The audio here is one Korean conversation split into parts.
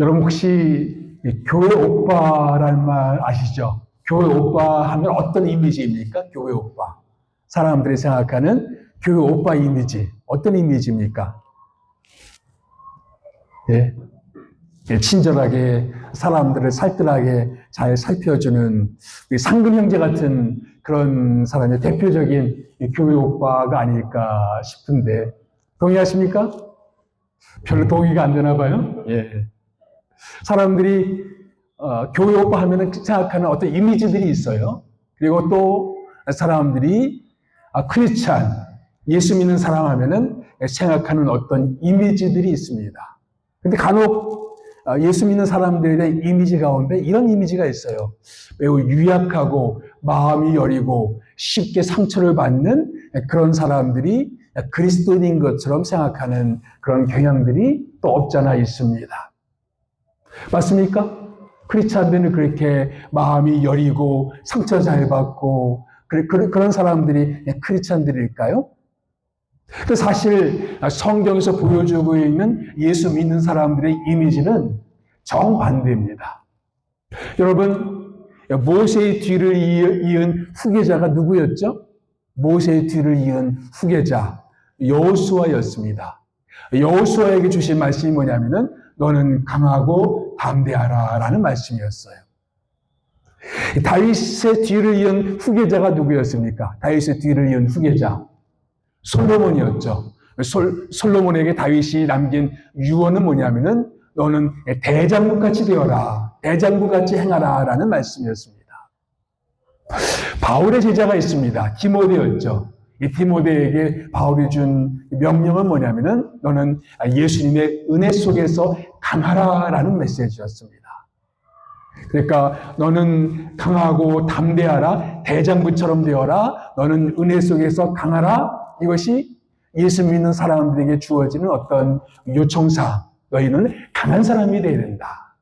여러분 혹시 교회 오빠라는 말 아시죠? 교회 오빠 하면 어떤 이미지입니까? 교회 오빠. 사람들이 생각하는 교회 오빠 이미지. 어떤 이미지입니까? 예. 친절하게 사람들을 살뜰하게 잘 살펴주는 상근 형제 같은 그런 사람의 대표적인 교회 오빠가 아닐까 싶은데 동의하십니까? 별로 동의가 안 되나 봐요. 예. 사람들이 교회 오빠 하면은 생각하는 어떤 이미지들이 있어요. 그리고 또 사람들이 크리스찬, 예수 믿는 사람 하면은 생각하는 어떤 이미지들이 있습니다. 근데 간혹 예수 믿는 사람들의 이미지 가운데 이런 이미지가 있어요. 매우 유약하고 마음이 여리고 쉽게 상처를 받는 그런 사람들이 그리스도인인 것처럼 생각하는 그런 경향들이 또 없잖아 있습니다. 맞습니까? 크리스찬들은 그렇게 마음이 여리고 상처 잘 받고 그런 사람들이 크리스찬들일까요? 그 사실 성경에서 보여주고 있는 예수 믿는 사람들의 이미지는 정반대입니다. 여러분, 모세의 뒤를 이은 후계자가 누구였죠? 모세의 뒤를 이은 후계자 여호수아였습니다. 여호수아에게 주신 말씀이 뭐냐면은 너는 강하고 담대하라 라는 말씀이었어요. 다윗의 뒤를 이은 후계자가 누구였습니까? 다윗의 뒤를 이은 후계자 솔로몬이었죠. 솔로몬에게 다윗이 남긴 유언은 뭐냐면은 너는 대장부같이 되어라. 대장부같이 행하라 라는 말씀이었습니다. 바울의 제자가 있습니다. 디모데였죠. 이 디모데에게 바울이 준 명령은 뭐냐면은 너는 예수님의 은혜 속에서 강하라 라는 메시지였습니다. 그러니까 너는 강하고 담대하라. 대장부처럼 되어라. 너는 은혜 속에서 강하라. 이것이 예수 믿는 사람들에게 주어지는 어떤 요청사. 너희는 강한 사람이 되어야 된다.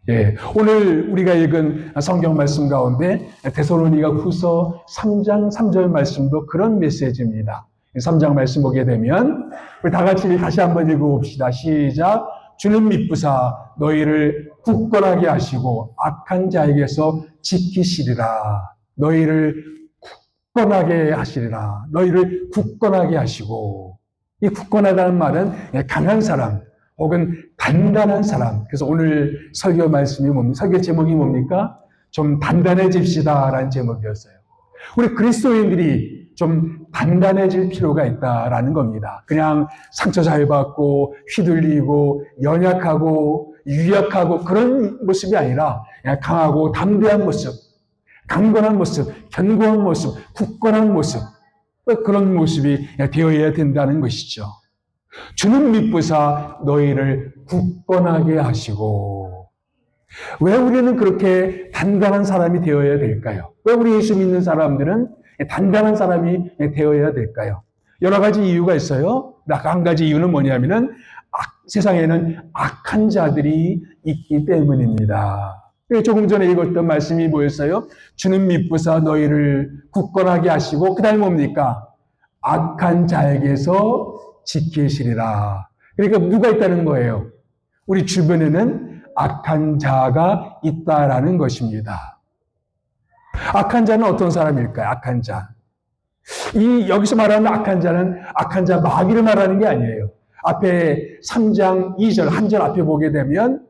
예, 오늘 우리가 읽은 성경 말씀 가운데 데살로니가 후서 3장 3절 말씀도 그런 메시지입니다. 3장 말씀 보게 되면 우리 다 같이 다시 한번 읽어봅시다. 시작. 주는 믿부사 너희를 굳건하게 하시고 악한 자에게서 지키시리라. 너희를 굳건하게 하시리라. 너희를 굳건하게 하시고, 이 굳건하다는 말은 강한 사람 혹은 단단한 사람. 그래서 오늘 설교 말씀이 뭡니까? 설교 제목이 뭡니까? 좀 단단해집시다라는 제목이었어요. 우리 그리스도인들이 좀 단단해질 필요가 있다라는 겁니다. 그냥 상처 잘 받고 휘둘리고 연약하고 유약하고 그런 모습이 아니라 그냥 강하고 담대한 모습, 강건한 모습, 견고한 모습, 굳건한 모습, 그런 모습이 되어야 된다는 것이죠. 주는 믿부사 너희를 굳건하게 하시고. 왜 우리는 그렇게 단단한 사람이 되어야 될까요? 왜 우리 예수 믿는 사람들은 단단한 사람이 되어야 될까요? 여러 가지 이유가 있어요. 한 가지 이유는 뭐냐면은 세상에는 악한 자들이 있기 때문입니다. 조금 전에 읽었던 말씀이 뭐였어요? 주는 믿부사 너희를 굳건하게 하시고 그 다음에 뭡니까? 악한 자에게서 지키시리라. 그러니까 누가 있다는 거예요? 우리 주변에는 악한 자가 있다라는 것입니다. 악한 자는 어떤 사람일까요? 악한 자. 여기서 말하는 악한 자는 악한 자 마귀를 말하는 게 아니에요. 앞에 3장 2절, 한 절 앞에 보게 되면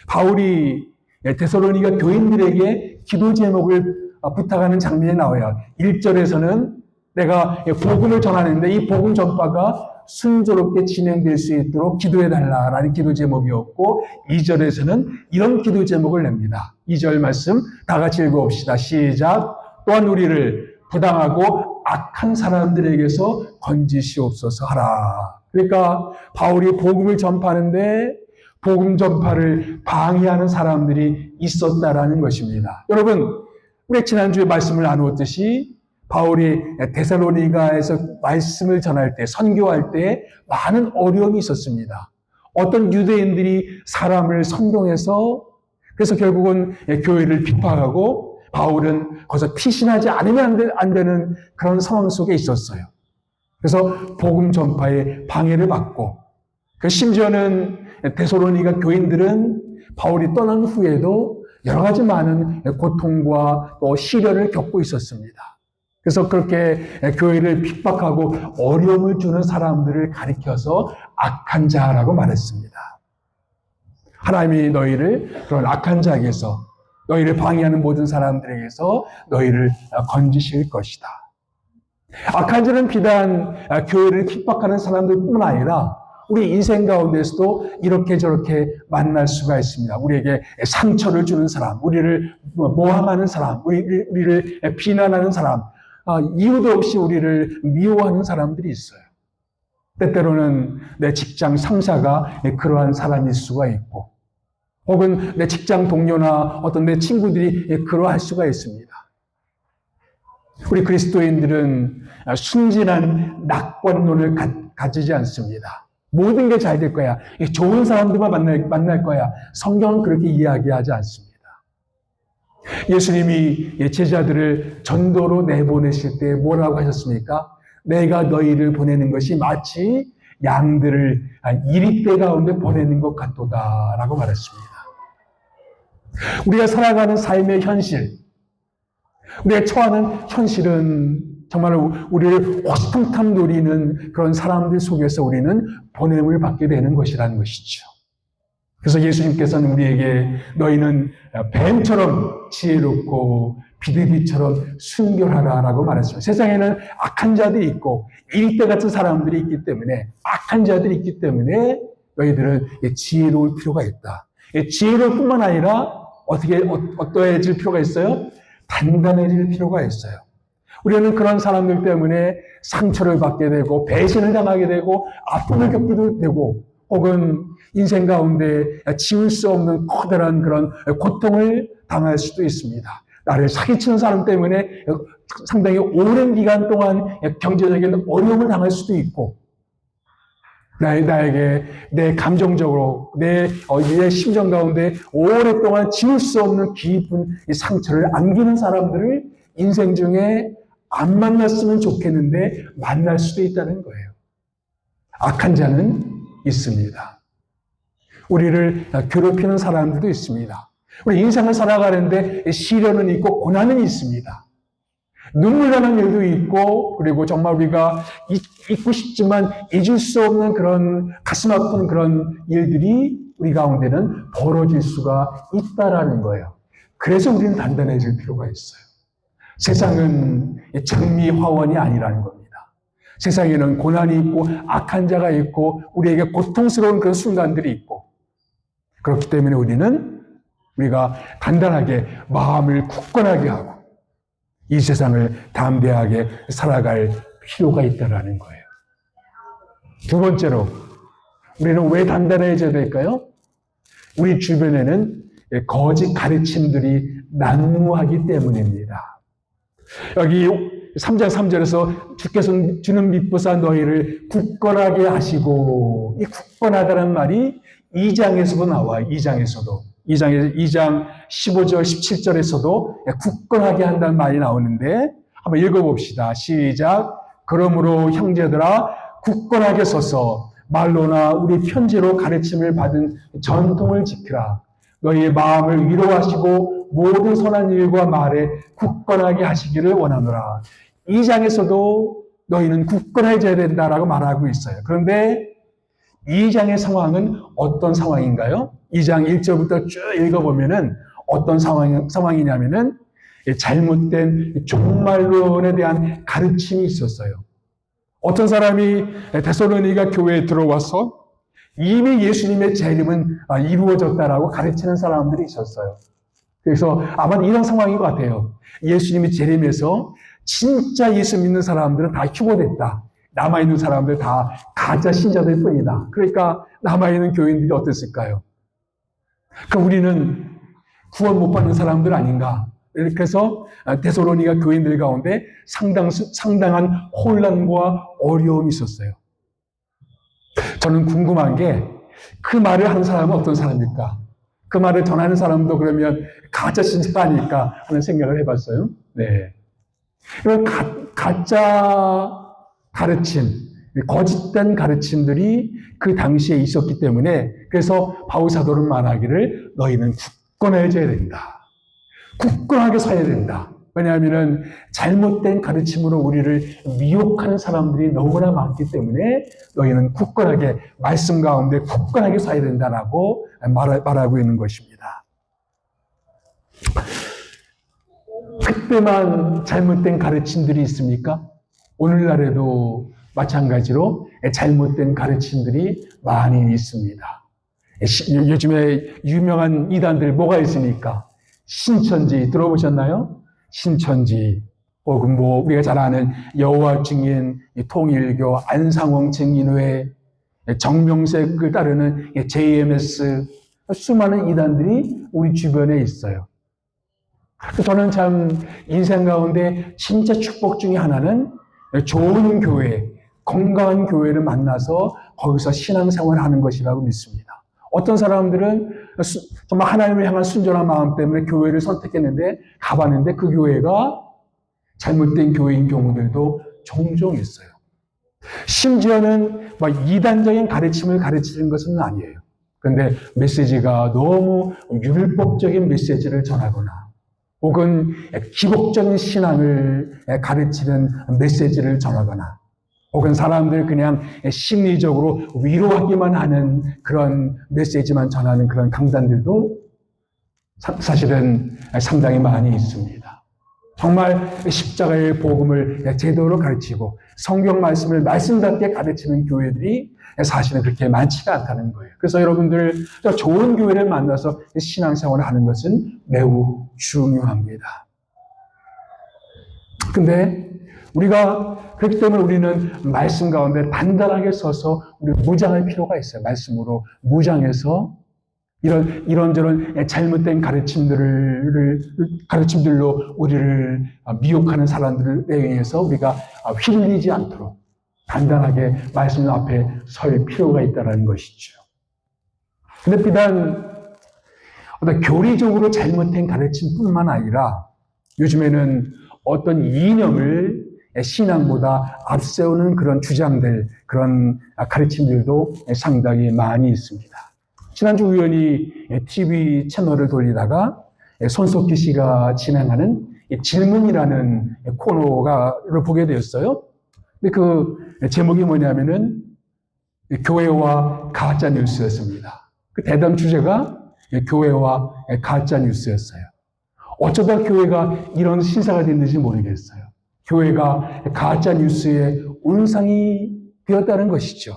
바울이 데살로니가 교인들에게 기도 제목을 부탁하는 장면이 나와요. 1절에서는 내가 복음을 전하는데 이 복음 전파가 순조롭게 진행될 수 있도록 기도해달라라는 기도 제목이었고 2절에서는 이런 기도 제목을 냅니다. 2절 말씀 다 같이 읽어봅시다. 시작. 또한 우리를 부당하고 악한 사람들에게서 건지시옵소서 하라. 그러니까 바울이 복음을 전파하는데 복음 전파를 방해하는 사람들이 있었다라는 것입니다. 여러분, 우리 지난주에 말씀을 나누었듯이 바울이 데살로니가에서 말씀을 전할 때, 선교할 때 많은 어려움이 있었습니다. 어떤 유대인들이 사람을 선동해서 그래서 결국은 교회를 비판하고 바울은 거기서 피신하지 않으면 안 되는 그런 상황 속에 있었어요. 그래서 복음 전파에 방해를 받고 심지어는 데살로니가 교인들은 바울이 떠난 후에도 여러 가지 많은 고통과 또 시련을 겪고 있었습니다. 그래서 그렇게 교회를 핍박하고 어려움을 주는 사람들을 가리켜서 악한 자라고 말했습니다. 하나님이 너희를 그런 악한 자에게서, 너희를 방해하는 모든 사람들에게서 너희를 건지실 것이다. 악한 자는 비단 교회를 핍박하는 사람들뿐만 아니라 우리 인생 가운데서도 이렇게 저렇게 만날 수가 있습니다. 우리에게 상처를 주는 사람, 우리를 모함하는 사람, 우리를 비난하는 사람, 이유도 없이 우리를 미워하는 사람들이 있어요. 때때로는 내 직장 상사가 그러한 사람일 수가 있고, 혹은 내 직장 동료나 어떤 내 친구들이 그러할 수가 있습니다. 우리 그리스도인들은 순진한 낙관론을 가지지 않습니다. 모든 게 잘 될 거야. 좋은 사람들만 만날 거야. 성경은 그렇게 이야기하지 않습니다. 예수님이 제자들을 전도로 내보내실 때 뭐라고 하셨습니까? 내가 너희를 보내는 것이 마치 양들을 이리떼 가운데 보내는 것 같도다 라고 말했습니다. 우리가 살아가는 삶의 현실, 우리가 처하는 현실은 정말 우리를 호시탐탐 노리는 그런 사람들 속에서 우리는 보냄을 받게 되는 것이라는 것이죠. 그래서 예수님께서는 우리에게 너희는 뱀처럼 지혜롭고 비둘기처럼 순결하라라고 말했습니다. 세상에는 악한 자들이 있고 일대 같은 사람들이 있기 때문에, 악한 자들이 있기 때문에 너희들은 지혜로울 필요가 있다. 지혜로울 뿐만 아니라 어떠해질 필요가 있어요? 단단해질 필요가 있어요. 우리는 그런 사람들 때문에 상처를 받게 되고 배신을 당하게 되고 아픔을 겪기도 되고, 혹은 인생 가운데 지울 수 없는 커다란 그런 고통을 당할 수도 있습니다. 나를 사기치는 사람 때문에 상당히 오랜 기간 동안 경제적인 어려움을 당할 수도 있고, 나에게 내 감정적으로 내 심정 가운데 오랫동안 지울 수 없는 깊은 이 상처를 안기는 사람들을 인생 중에 안 만났으면 좋겠는데 만날 수도 있다는 거예요. 악한 자는 있습니다. 우리를 괴롭히는 사람들도 있습니다. 우리 인생을 살아가는데 시련은 있고 고난은 있습니다. 눈물 나는 일도 있고, 그리고 정말 우리가 잊고 싶지만 잊을 수 없는 그런 가슴 아픈 그런 일들이 우리 가운데는 벌어질 수가 있다라는 거예요. 그래서 우리는 단단해질 필요가 있어요. 세상은 장미화원이 아니라는 겁니다. 세상에는 고난이 있고 악한 자가 있고 우리에게 고통스러운 그런 순간들이 있고, 그렇기 때문에 우리가 단단하게 마음을 굳건하게 하고 이 세상을 담대하게 살아갈 필요가 있다는 거예요. 두 번째로, 우리는 왜 단단해져야 될까요? 우리 주변에는 거짓 가르침들이 난무하기 때문입니다. 여기 3장 3절에서 주께서 주는 밑보사 너희를 굳건하게 하시고, 이 굳건하다는 말이 2장에서도 나와요. 2장 15절, 17절에서도 굳건하게 한다는 말이 나오는데, 한번 읽어봅시다. 시작. 그러므로 형제들아 굳건하게 서서 말로나 우리 편지로 가르침을 받은 전통을 지키라. 너희의 마음을 위로하시고 모든 선한 일과 말에 굳건하게 하시기를 원하노라. 2장에서도 너희는 굳건해져야 된다라고 말하고 있어요. 그런데 2장의 상황은 어떤 상황인가요? 2장 1절부터 쭉 읽어보면은 어떤 상황이냐면은 잘못된 종말론에 대한 가르침이 있었어요. 어떤 사람이 데살로니가 교회에 들어와서 이미 예수님의 재림은 이루어졌다라고 가르치는 사람들이 있었어요. 그래서 아마 이런 상황인 것 같아요. 예수님이 재림해서 진짜 예수 믿는 사람들은 다 휴거됐다. 남아있는 사람들 다 가짜 신자들 뿐이다. 그러니까 남아있는 교인들이 어땠을까요? 그럼 우리는 구원 못 받는 사람들 아닌가? 이렇게 해서 데살로니가 교인들 가운데 상당한 혼란과 어려움이 있었어요. 저는 궁금한 게, 그 말을 하는 사람은 어떤 사람일까? 그 말을 전하는 사람도 그러면 가짜 신자가 아닐까 하는 생각을 해봤어요. 네. 가짜 가르침, 거짓된 가르침들이 그 당시에 있었기 때문에 그래서 바울 사도는 말하기를 너희는 굳건해져야 된다. 굳건하게 서야 된다. 왜냐하면 잘못된 가르침으로 우리를 미혹하는 사람들이 너무나 많기 때문에 너희는 굳건하게 말씀 가운데 굳건하게 서야 된다라고 말하고 있는 것입니다. 그때만 잘못된 가르침들이 있습니까? 오늘날에도 마찬가지로 잘못된 가르침들이 많이 있습니다. 요즘에 유명한 이단들 뭐가 있습니까? 신천지 들어보셨나요? 신천지 혹은 우리가 잘 아는 여호와 증인, 통일교, 안상홍 증인회, 정명색을 따르는 JMS 수많은 이단들이 우리 주변에 있어요. 저는 참 인생 가운데 진짜 축복 중에 하나는 좋은 교회, 건강한 교회를 만나서 거기서 신앙생활을 하는 것이라고 믿습니다. 어떤 사람들은 정말 하나님을 향한 순전한 마음 때문에 교회를 선택했는데 가봤는데 그 교회가 잘못된 교회인 경우들도 종종 있어요. 심지어는 이단적인 가르침을 가르치는 것은 아니에요. 그런데 메시지가 너무 율법적인 메시지를 전하거나 혹은 기복적인 신앙을 가르치는 메시지를 전하거나 혹은 사람들 그냥 심리적으로 위로하기만 하는 그런 메시지만 전하는 그런 강단들도 사실은 상당히 많이 있습니다. 정말 십자가의 복음을 제대로 가르치고 성경 말씀을 말씀답게 가르치는 교회들이 사실은 그렇게 많지가 않다는 거예요. 그래서 여러분들 좋은 교회를 만나서 신앙생활을 하는 것은 매우 중요합니다. 근데 우리가 그렇기 때문에 우리는 말씀 가운데 단단하게 서서 우리 무장할 필요가 있어요. 말씀으로 무장해서 이런저런 잘못된 가르침들로 우리를 미혹하는 사람들에 의해서 우리가 휘둘리지 않도록 단단하게 말씀 앞에 설 필요가 있다는 것이죠. 근데 비단 어떤 교리적으로 잘못된 가르침뿐만 아니라 요즘에는 어떤 이념을 신앙보다 앞세우는 그런 주장들, 그런 가르침들도 상당히 많이 있습니다. 지난주 우연히 TV 채널을 돌리다가 손석희 씨가 진행하는 질문이라는 코너를 보게 되었어요. 근데 그 제목이 뭐냐면은 교회와 가짜 뉴스였습니다. 그 대담 주제가 교회와 가짜 뉴스였어요. 어쩌다 교회가 이런 신사가 됐는지 모르겠어요. 교회가 가짜 뉴스의 온상이 되었다는 것이죠.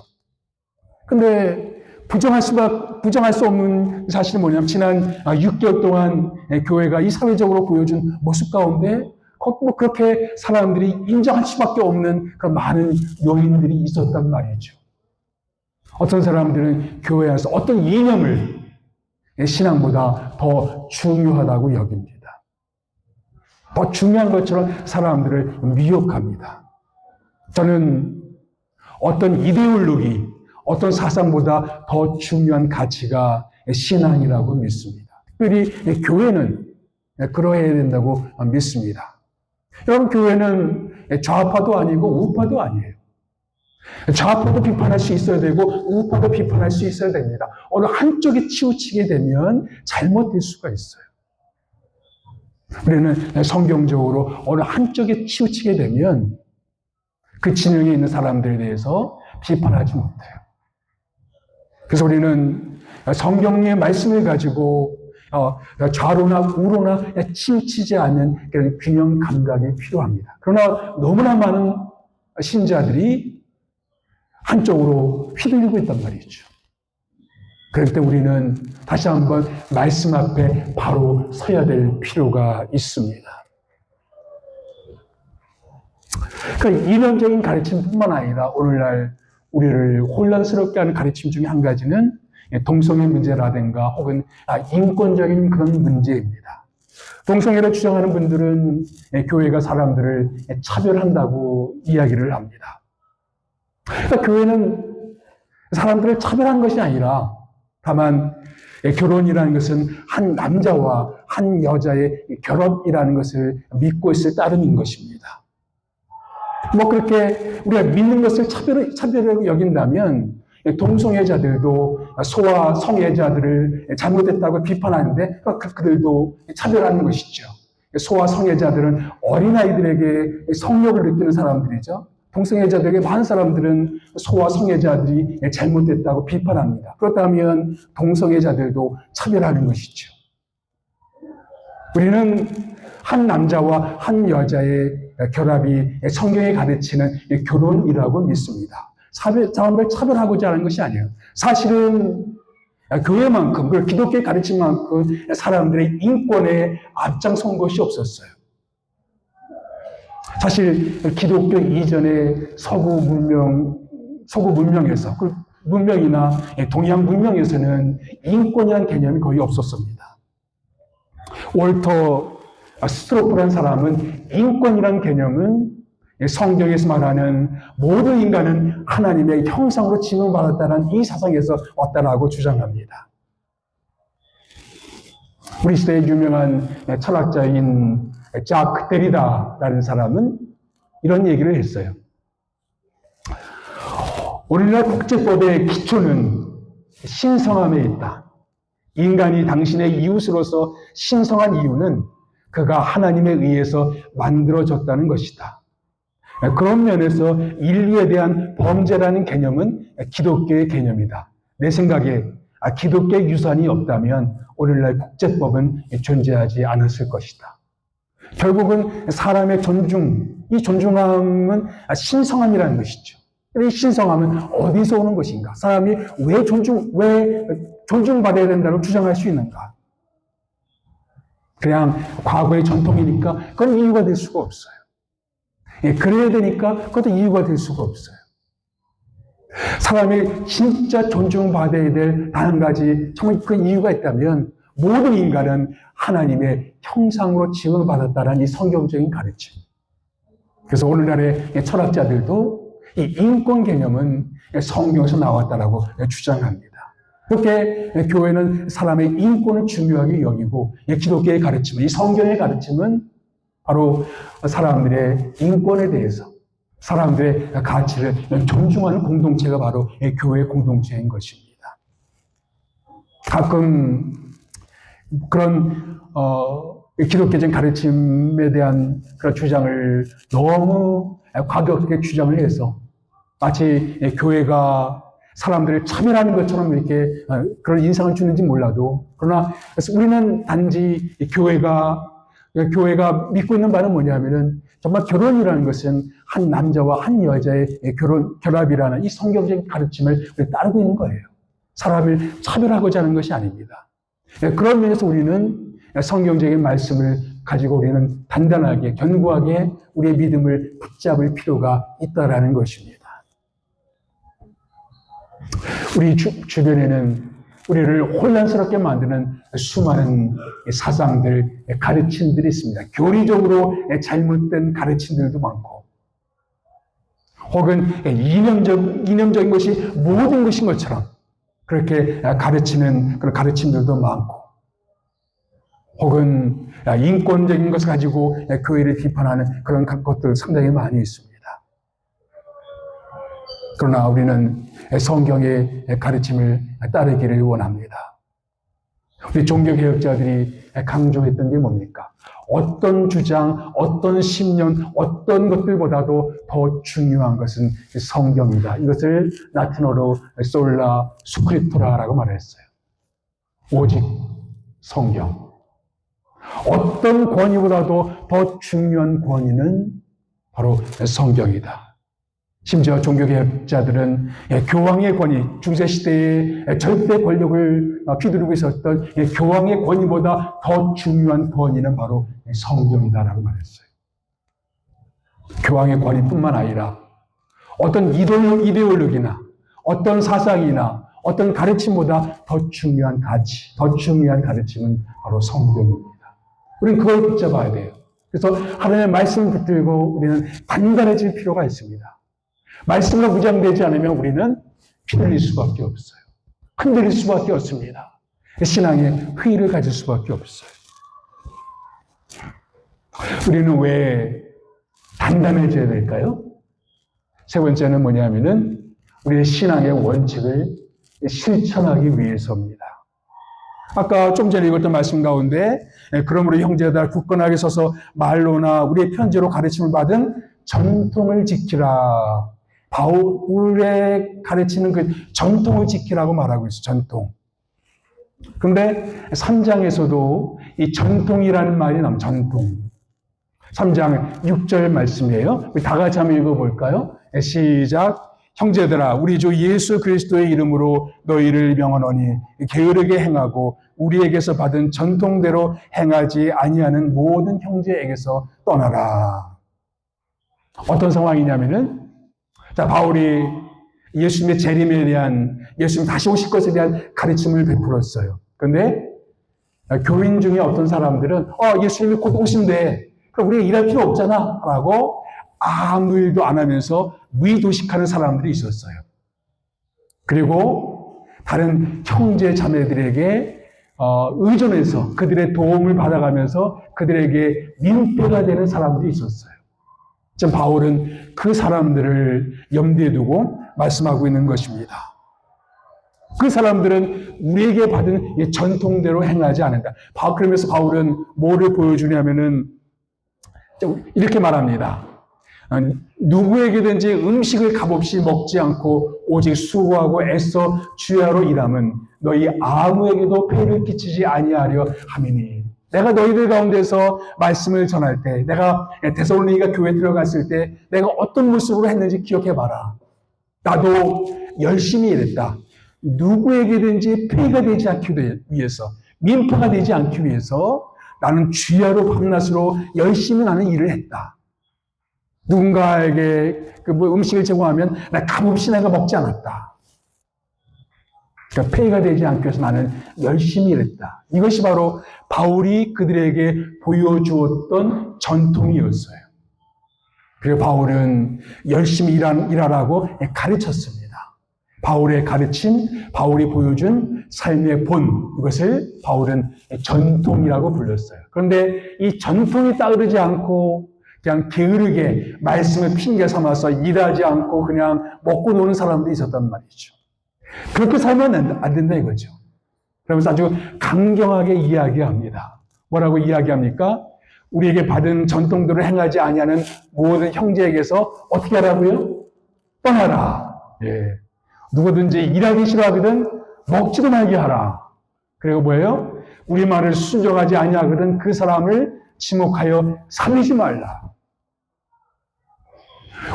근데 부정할 수 없는 사실은 뭐냐면 지난 6개월 동안 교회가 이 사회적으로 보여준 모습 가운데 그렇게 사람들이 인정할 수밖에 없는 그런 많은 요인들이 있었단 말이죠. 어떤 사람들은 교회 안에서 어떤 이념을 신앙보다 더 중요하다고 여깁니다. 더 중요한 것처럼 사람들을 미혹합니다. 저는 어떤 이데올로기, 어떤 사상보다 더 중요한 가치가 신앙이라고 믿습니다. 특별히 교회는 그러해야 된다고 믿습니다. 여러분, 교회는 좌파도 아니고 우파도 아니에요. 좌파도 비판할 수 있어야 되고 우파도 비판할 수 있어야 됩니다. 어느 한쪽에 치우치게 되면 잘못될 수가 있어요. 우리는 성경적으로 어느 한쪽에 치우치게 되면 그 진영에 있는 사람들에 대해서 비판하지 못해요. 그래서 우리는 성경의 말씀을 가지고 좌로나 우로나 치우치지 않는 그런 균형 감각이 필요합니다. 그러나 너무나 많은 신자들이 한쪽으로 휘둘리고 있단 말이죠. 그럴 때 우리는 다시 한번 말씀 앞에 바로 서야 될 필요가 있습니다. 그러니까 이론적인 가르침뿐만 아니라 오늘날 우리를 혼란스럽게 하는 가르침 중에 한 가지는 동성애 문제라든가 혹은 인권적인 그런 문제입니다. 동성애를 주장하는 분들은 교회가 사람들을 차별한다고 이야기를 합니다. 그러니까 교회는 사람들을 차별한 것이 아니라 다만 결혼이라는 것은 한 남자와 한 여자의 결합이라는 것을 믿고 있을 따름인 것입니다. 뭐 그렇게 우리가 믿는 것을 차별하고 여긴다면 동성애자들도 소아 성애자들을 잘못했다고 비판하는데 그들도 차별하는 것이죠. 소아 성애자들은 어린아이들에게 성욕을 느끼는 사람들이죠. 동성애자들에게 많은 사람들은 소아 성애자들이 잘못됐다고 비판합니다. 그렇다면 동성애자들도 차별하는 것이죠. 우리는 한 남자와 한 여자의 결합이 성경이 가르치는 결혼이라고 믿습니다. 사람을 차별하고자 하는 것이 아니에요. 사실은 교회만큼, 그리고 기독교의 가르침만큼 사람들의 인권에 앞장선 것이 없었어요. 사실 기독교 이전의 서구 문명에서, 문명이나 동양 문명에서는 인권이라는 개념이 거의 없었습니다. 월터 스트로프라는 사람은 인권이라는 개념은 성경에서 말하는 모든 인간은 하나님의 형상으로 지음받았다는 이 사상에서 왔다라고 주장합니다. 우리 시대의 유명한 철학자인 자크 데리다라는 사람은 이런 얘기를 했어요. 오늘날 국제법의 기초는 신성함에 있다. 인간이 당신의 이웃으로서 신성한 이유는 그가 하나님에 의해서 만들어졌다는 것이다. 그런 면에서 인류에 대한 범죄라는 개념은 기독교의 개념이다. 내 생각에 기독교의 유산이 없다면 오늘날 국제법은 존재하지 않았을 것이다. 결국은 사람의 이 존중함은 신성함이라는 것이죠. 이 신성함은 어디서 오는 것인가? 사람이 왜 존중받아야 된다고 주장할 수 있는가? 그냥 과거의 전통이니까 그건 이유가 될 수가 없어요. 그래야 되니까 그것도 이유가 될 수가 없어요. 사람이 진짜 존중받아야 될 단 한 가지 정말 그 이유가 있다면 모든 인간은 하나님의 형상으로 지음을 받았다는 이 성경적인 가르침. 그래서 오늘날의 철학자들도 이 인권 개념은 성경에서 나왔다라고 주장합니다. 그렇게 교회는 사람의 인권을 중요하게 여기고 기독교의 가르침은, 이 성경의 가르침은 바로 사람들의 인권에 대해서, 사람들의 가치를 존중하는 공동체가 바로 교회 공동체인 것입니다. 가끔 그런 기독교적인 가르침에 대한 그런 주장을 너무 과격하게 주장을 해서 마치 교회가 사람들을 차별하는 것처럼 이렇게 그런 인상을 주는지 몰라도, 그러나 우리는 단지 교회가 믿고 있는 바는 뭐냐면은 정말 결혼이라는 것은 한 남자와 한 여자의 결합이라는 이 성경적인 가르침을 따르고 있는 거예요. 사람을 차별하고자 하는 것이 아닙니다. 그런 면에서 우리는 성경적인 말씀을 가지고 우리는 단단하게, 견고하게 우리의 믿음을 붙잡을 필요가 있다라는 것입니다. 우리 주변에는 우리를 혼란스럽게 만드는 수많은 사상들, 가르침들이 있습니다. 교리적으로 잘못된 가르침들도 많고, 혹은 이념적인 것이 모든 것인 것처럼 그렇게 가르치는 그런 가르침들도 많고, 혹은 인권적인 것을 가지고 교회를 비판하는 그런 것들 상당히 많이 있습니다. 그러나 우리는 성경의 가르침을 따르기를 원합니다. 우리 종교개혁자들이 강조했던 게 뭡니까? 어떤 주장, 어떤 신념, 어떤 것들보다도 더 중요한 것은 성경이다. 이것을 라틴어로 솔라 스크립토라라고 말했어요. 오직 성경. 어떤 권위보다도 더 중요한 권위는 바로 성경이다. 심지어 종교개혁자들은 교황의 권위, 중세시대의 절대 권력을 휘두르고 있었던 교황의 권위보다 더 중요한 권위는 바로 성경이다라고 말했어요. 교황의 권위뿐만 아니라 어떤 이데올로기나 어떤 사상이나 어떤 가르침보다 더 중요한 가치, 더 중요한 가르침은 바로 성경입니다. 우리는 그걸 붙잡아야 돼요. 그래서 하나님의 말씀을 붙들고 우리는 단단해질 필요가 있습니다. 말씀으로 무장되지 않으면 우리는 피흘릴 수밖에 없어요. 흔들릴 수밖에 없습니다. 신앙의 회의를 가질 수밖에 없어요. 우리는 왜 단단해져야 될까요? 세 번째는 뭐냐면은 우리의 신앙의 원칙을 실천하기 위해서입니다. 아까 좀 전에 읽었던 말씀 가운데 그러므로 형제들 굳건하게 서서 말로나 우리의 편지로 가르침을 받은 전통을 지키라. 바울의 가르치는 그 전통을 지키라고 말하고 있어요. 전통. 그런데 3장에서도 이 전통이라는 말이 나옵니다. 전통. 3장 6절 말씀이에요. 우리 다 같이 한번 읽어볼까요? 시작. 형제들아 우리 주 예수 그리스도의 이름으로 너희를 명하노니 게으르게 행하고 우리에게서 받은 전통대로 행하지 아니하는 모든 형제에게서 떠나라. 어떤 상황이냐면은 자 바울이 예수님의 재림에 대한 예수님 다시 오실 것에 대한 가르침을 베풀었어요. 그런데 교인 중에 어떤 사람들은 예수님이 곧 오신대. 그럼 우리가 일할 필요 없잖아 라고 아무 일도 안 하면서 무의도식하는 사람들이 있었어요. 그리고 다른 형제 자매들에게 의존해서 그들의 도움을 받아가면서 그들에게 민폐가 되는 사람들이 있었어요. 지금 바울은 그 사람들을 염두에 두고 말씀하고 있는 것입니다. 그 사람들은 우리에게 받은 전통대로 행하지 않는다. 그러면서 바울은 뭐를 보여주냐면은 이렇게 말합니다. 누구에게든지 음식을 값없이 먹지 않고 오직 수고하고 애써 주야로 일함은 너희 아무에게도 폐를 끼치지 아니하려 함이니. 내가 너희들 가운데서 말씀을 전할 때, 내가 데살로니가 교회에 들어갔을 때 내가 어떤 모습으로 했는지 기억해봐라. 나도 열심히 일했다. 누구에게든지 폐가 되지 않기 위해서, 민폐가 되지 않기 위해서 나는 주야로 밤낮으로 열심히 나는 일을 했다. 누군가에게 음식을 제공하면 나 값없이 내가 먹지 않았다. 그러니까 폐가 되지 않기 위해서 나는 열심히 일했다. 이것이 바로 바울이 그들에게 보여주었던 전통이었어요. 그리고 바울은 열심히 일하라고 가르쳤습니다. 바울의 가르침, 바울이 보여준 삶의 본, 이것을 바울은 전통이라고 불렀어요. 그런데 이 전통이 따르지 않고 그냥 게으르게 말씀을 핑계 삼아서 일하지 않고 그냥 먹고 노는 사람들이 있었단 말이죠. 그렇게 살면 안 된다 이거죠. 그러면서 아주 강경하게 이야기합니다. 뭐라고 이야기합니까? 우리에게 받은 전통대로 행하지 아니하는 모든 형제에게서 어떻게 하라고요? 떠나라. 예. 누구든지 일하기 싫어하거든 먹지도 말게 하라. 그리고 뭐예요? 우리 말을 순종하지 아니하거든 그 사람을 지목하여 살리지 말라.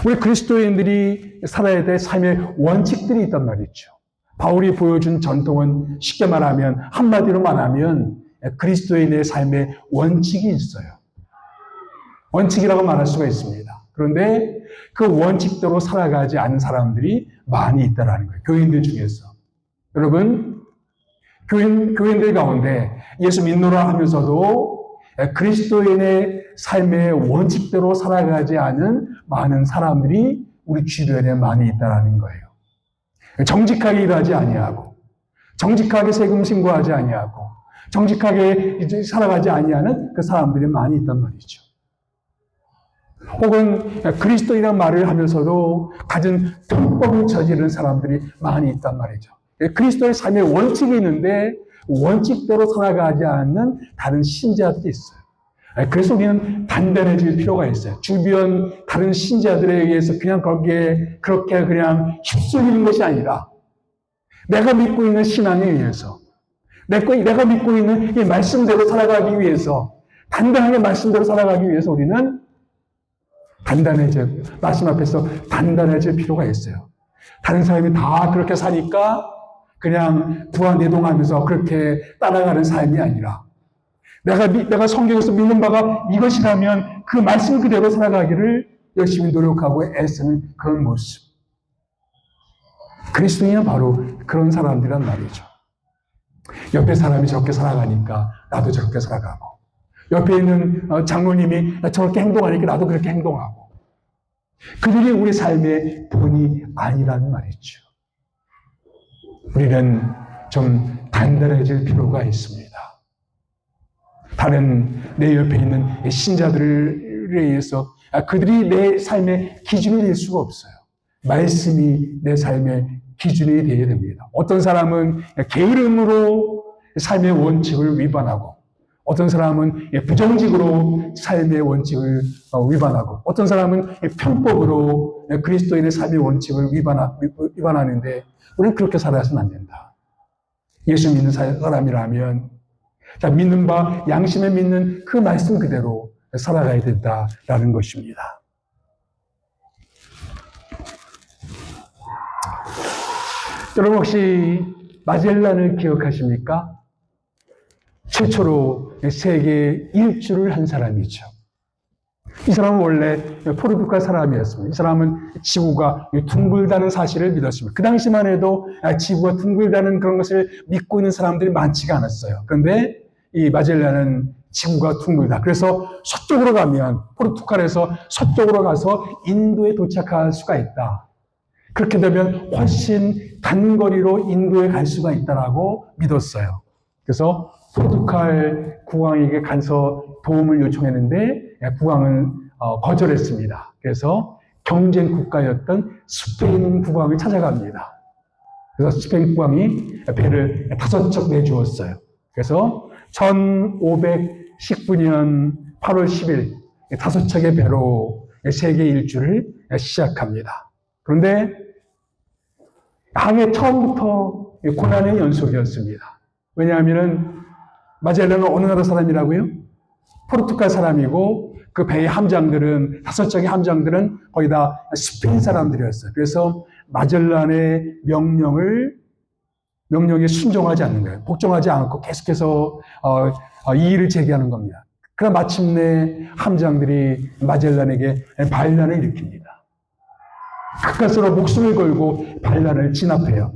우리 그리스도인들이 살아야 될 삶의 원칙들이 있단 말이죠. 바울이 보여준 전통은 쉽게 말하면 한마디로 말하면 그리스도인의 삶의 원칙이 있어요. 원칙이라고 말할 수가 있습니다. 그런데 그 원칙대로 살아가지 않은 사람들이 많이 있다는 거예요. 교인들 중에서. 여러분, 교인들 가운데 예수 믿노라 하면서도 그리스도인의 삶의 원칙대로 살아가지 않은 많은 사람들이 우리 주변에 많이 있다는 거예요. 정직하게 일하지 아니하고, 정직하게 세금 신고하지 아니하고, 정직하게 살아가지 아니하는 그 사람들이 많이 있단 말이죠. 혹은 그리스도인이라는 말을 하면서도 갖은 편법을 저지르는 사람들이 많이 있단 말이죠. 그리스도의 삶의 원칙이 있는데 원칙대로 살아가지 않는 다른 신자들이 있어요. 그래서 우리는 단단해질 필요가 있어요. 주변 다른 신자들에 의해서 그냥 거기에 그렇게 그냥 휩쓸리는 것이 아니라 내가 믿고 있는 신앙에 의해서 내가 믿고 있는 이 말씀대로 살아가기 위해서 단단하게 말씀대로 살아가기 위해서 우리는 말씀 앞에서 단단해질 필요가 있어요. 다른 사람이 다 그렇게 사니까 그냥 부안내동하면서 그렇게 따라가는 삶이 아니라 내가 성경에서 믿는 바가 이것이라면 그 말씀 그대로 살아가기를 열심히 노력하고 애쓰는 그런 모습. 그리스도인은 바로 그런 사람들이란 말이죠. 옆에 사람이 저렇게 살아가니까 나도 저렇게 살아가고, 옆에 있는 장로님이 저렇게 행동하니까 나도 그렇게 행동하고, 그들이 우리 삶의 본이 아니라는 말이죠. 우리는 좀 단단해질 필요가 있습니다. 다른 내 옆에 있는 신자들에 의해서 그들이 내 삶의 기준이 될 수가 없어요. 말씀이 내 삶의 기준이 되어야 됩니다. 어떤 사람은 게으름으로 삶의 원칙을 위반하고, 어떤 사람은 부정직으로 삶의 원칙을 위반하고, 어떤 사람은 편법으로 그리스도인의 삶의 원칙을 위반하는데, 우리는 그렇게 살아서는 안 된다. 예수 믿는 사람이라면 믿는 바 양심에 믿는 그 말씀 그대로 살아가야 된다라는 것입니다. 여러분 혹시 마젤란을 기억하십니까? 최초로 세계 일주를 한 사람이죠. 이 사람은 원래 포르투갈 사람이었습니다. 이 사람은 지구가 둥글다는 사실을 믿었습니다. 그 당시만 해도 지구가 둥글다는 그런 것을 믿고 있는 사람들이 많지가 않았어요. 그런데 이 마젤란은 지구가 둥글다. 그래서 서쪽으로 가면, 포르투갈에서 서쪽으로 가서 인도에 도착할 수가 있다. 그렇게 되면 훨씬 단거리로 인도에 갈 수가 있다라고 믿었어요. 그래서 포르투갈 국왕에게 가서 도움을 요청했는데 국왕은 거절했습니다. 그래서 경쟁 국가였던 스페인 국왕을 찾아갑니다. 그래서 스페인 국왕이 배를 5척 내주었어요. 그래서 1519년 8월 10일 5척의 배로 세계 일주를 시작합니다. 그런데 항해 처음부터 고난의 연속이었습니다. 왜냐하면 마젤란은 어느 나라 사람이라고요? 포르투갈 사람이고 그 배의 함장들은 5척의 함장들은 거의 다 스페인 사람들이었어요. 그래서 마젤란의 명령에 순종하지 않는 거예요. 복종하지 않고 계속해서 이 일을 제기하는 겁니다. 그러나 마침내 함장들이 마젤란에게 반란을 일으킵니다. 가까스로 목숨을 걸고 반란을 진압해요.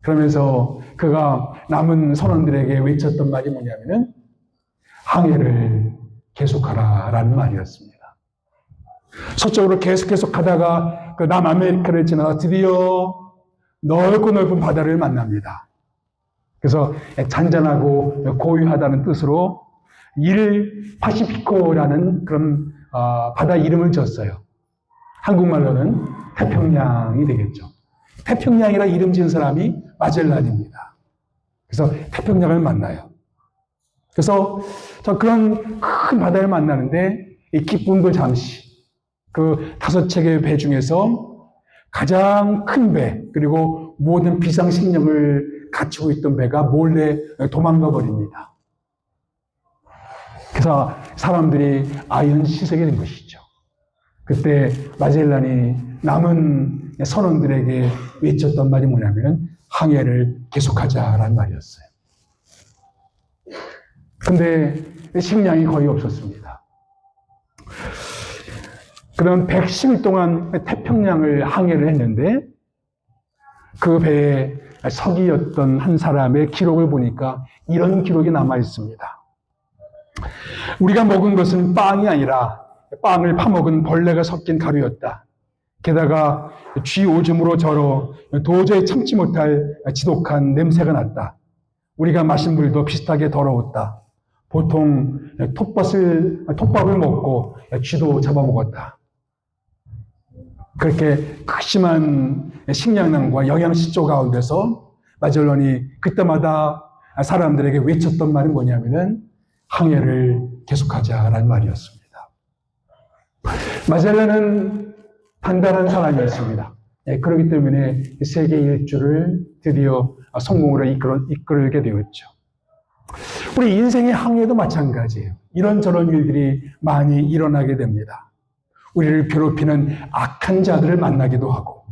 그러면서 그가 남은 선원들에게 외쳤던 말이 뭐냐면은 항해를 계속하라라는 말이었습니다. 서쪽으로 계속 가다가 그 남아메리카를 지나다 드디어 넓은 바다를 만납니다. 그래서 잔잔하고 고요하다는 뜻으로 일 파시피코라는 그런 바다 이름을 지었어요. 한국말로는 태평양이 되겠죠. 태평양이라 이름 지은 사람이 마젤란입니다. 그래서 태평양을 만나요. 그래서 그런 큰 바다를 만나는데 이 기쁨도 잠시 그 5척의 배 중에서 가장 큰 배, 그리고 모든 비상식량을 갖추고 있던 배가 몰래 도망가 버립니다. 그래서 사람들이 아연시색이 된 것이죠. 그때 마젤란이 남은 선원들에게 외쳤던 말이 뭐냐면 항해를 계속하자라는 말이었어요. 근데 식량이 거의 없었습니다. 그런 110일 동안 태평양을 항해를 했는데 그 배에 서기였던 한 사람의 기록을 보니까 이런 기록이 남아 있습니다. 우리가 먹은 것은 빵이 아니라 빵을 파먹은 벌레가 섞인 가루였다. 게다가 쥐 오줌으로 절어 도저히 참지 못할 지독한 냄새가 났다. 우리가 마신 물도 비슷하게 더러웠다. 보통 톱밥을 먹고 쥐도 잡아먹었다. 그렇게 극심한 식량난과 영양실조 가운데서 마젤란이 그때마다 사람들에게 외쳤던 말은 뭐냐면은 항해를 계속하자라는 말이었습니다. 마젤란은 단단한 사람이었습니다. 그렇기 때문에 세계 일주를 드디어 성공으로 이끌게 되었죠. 우리 인생의 항해도 마찬가지예요. 이런저런 일들이 많이 일어나게 됩니다. 우리를 괴롭히는 악한 자들을 만나기도 하고,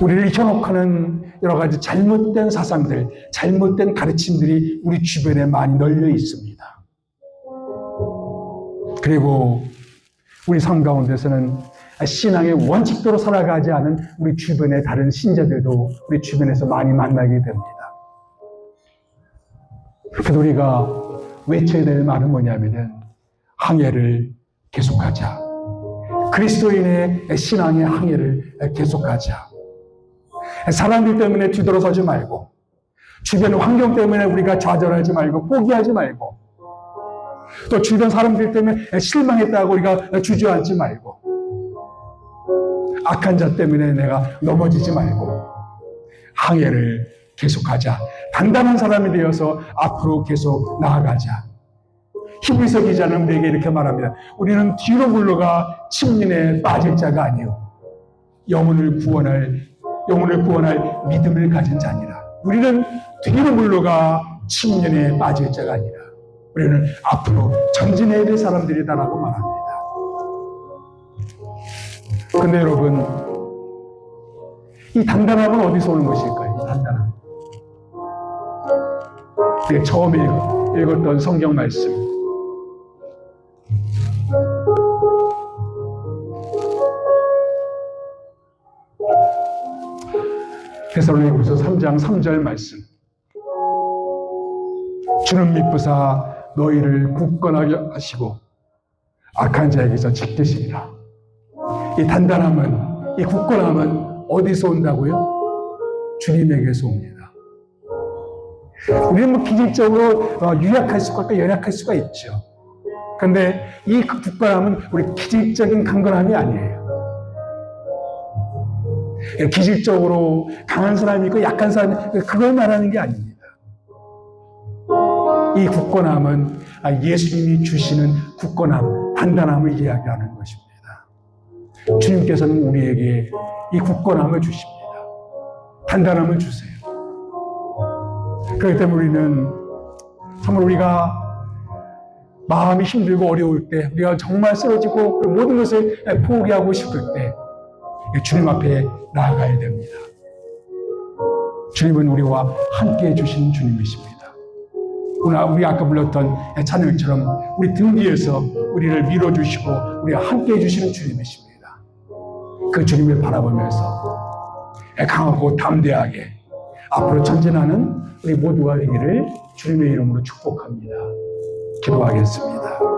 우리를 현혹하는 여러 가지 잘못된 사상들, 잘못된 가르침들이 우리 주변에 많이 널려 있습니다. 그리고 우리 삶 가운데서는 신앙의 원칙대로 살아가지 않은 우리 주변의 다른 신자들도 우리 주변에서 많이 만나게 됩니다. 그래서 우리가 외쳐야 될 말은 뭐냐면은 항해를 계속하자. 그리스도인의 신앙의 항해를 계속하자. 사람들 때문에 뒤돌아서지 말고, 주변 환경 때문에 우리가 좌절하지 말고, 포기하지 말고, 또 주변 사람들 때문에 실망했다고 우리가 주저앉지 말고, 악한 자 때문에 내가 넘어지지 말고 항해를 계속하자. 단단한 사람이 되어서 앞으로 계속 나아가자. 히브리서 기자는 우리에게 이렇게 말합니다. 우리는 뒤로 물러가 침륜에 빠질 자가 아니요 영혼을 구원할 믿음을 가진 자니라. 우리는 뒤로 물러가 침륜에 빠질 자가 아니라 우리는 앞으로 전진해야 될 사람들이다라고 말합니다. 근데 여러분, 이 단단함은 어디서 오는 것일까요? 이 단단함. 우리가 처음에 읽었던 성경 말씀. 데살로니가후서 3장 3절 말씀. 주는 미쁘사 너희를 굳건하게 하시고 악한 자에게서 지키시리라. 이 단단함은, 이 굳건함은 어디서 온다고요? 주님에게서 옵니다. 우리는 뭐 기질적으로 유약할 수가 있고 연약할 수가 있죠. 그런데 이 굳건함은 우리 기질적인 강건함이 아니에요. 기질적으로 강한 사람이 있고 약한 사람이 있고 그걸 말하는 게 아닙니다. 이 굳건함은 예수님이 주시는 굳건함, 단단함을 이야기하는 것입니다. 주님께서는 우리에게 이 굳건함을 주십니다. 단단함을 주세요. 그렇기 때문에 우리는 정말 우리가 마음이 힘들고 어려울 때, 우리가 정말 쓰러지고 모든 것을 포기하고 싶을 때 주님 앞에 나아가야 됩니다. 주님은 우리와 함께 해주신 주님이십니다. 우리 아까 불렀던 찬양처럼 우리 등 뒤에서 우리를 밀어주시고 우리와 함께 해주시는 주님이십니다. 그 주님을 바라보면서 강하고 담대하게 앞으로 전진하는 우리 모두가 되기를 주님의 이름으로 축복합니다. 기도하겠습니다.